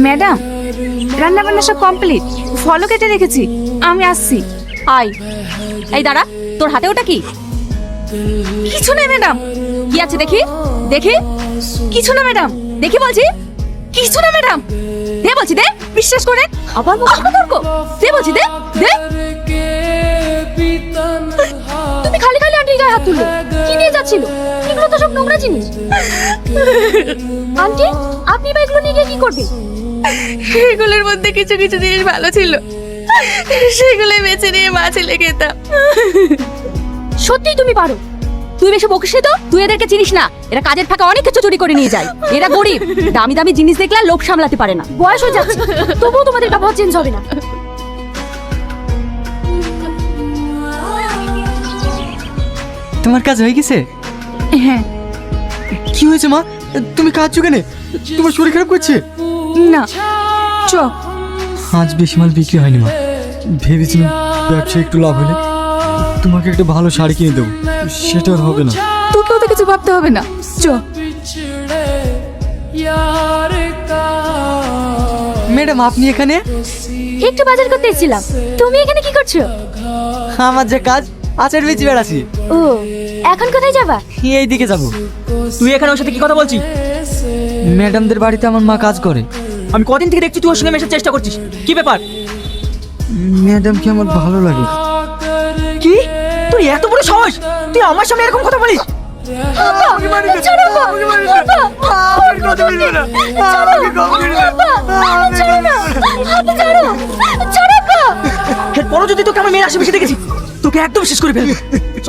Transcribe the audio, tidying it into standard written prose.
Madam, রান্না বান্না সব কমপ্লিট, ফলও কেটে রেখেছি, আমি আসছি। আয়, এই দাঁড়া, তোর হাতে ওটা কি? কিছু নেই ম্যাডাম। কি আছে দেখি? দেখি কিছু না ম্যাডাম। দেখি বলছি। কিছু না ম্যাডাম। দে বলছি, দে। বিশ্বাস করেন। আবার মুখে তর্ক। দে বলছি, দে দে। তুমি খালি খালি আন্টির গায়ে হাত তুললে। কি নিয়ে যাচ্ছিল? এগুলো তো সব নোংরা জিনিস। আন্টি, আপনি বা এগুলো নিয়ে গিয়ে কি করবে? এগুলোর মধ্যে কিছু কিছু জিনিস ভালো ছিল, সেগুলো বেছে নিয়ে মাছ এলে খেতাম। সত্যিই তুমি পারো। তুই বেশি বকিস তো, তুই এদেরকে চিনিস না। এরা কাজের ফাঁকে অনেক কিছু চুরি করে নিয়ে যায়। এরা গরিব, দামি দামি জিনিস দেখলে আর লোভ সামলাতে পারে না। বয়স হয়ে যাচ্ছে, তবুও তোমাদের ব্যবহার চেঞ্জ হবে না। তোমার কাজ হয়ে গেছে? হ্যাঁ। কি হয়েছে মা, তুমি কাঁদছো কেন? তোমার শরীর খারাপ করছে? না, চ। আজ বেশি মাল বিক্রি হয়নি মা, ভেবেছিলাম ব্যবসায় একটু লাভ হলে তোমাকে একটা ভালো শাড়ি কিনে দেবো, সেটা আর হবে না। তোকেও তো কিছু ভাবতে হবে না, চ। ম্যাডাম, আপনি এখানে? একটু বাজার করতে এসেছিলাম। তুমি এখানে কি করছো? আমার যে কাজ, আচার বেচে বেড়াচ্ছি। ও, এখন কোথায় যাবা? এই দিকে যাবো। তুই এখানে ওর সাথে কি কথা বলছিস? ম্যাডামদের বাড়িতে আমার মা কাজ করে। আমি কদিন থেকে দেখছি তুই ওর সঙ্গে মেশার চেষ্টা করছিস, কি ব্যাপার? ম্যাডামকে আমার ভালো লাগে। কি? তুই এত বড় সাহস, তুই আমার সামনে এরকম কথা বলিস? এরপরও যদি তোকে আমার মেয়ের আশেপাশে দেখেছি, তোকে একদম শেষ করে ফেলবো। চ।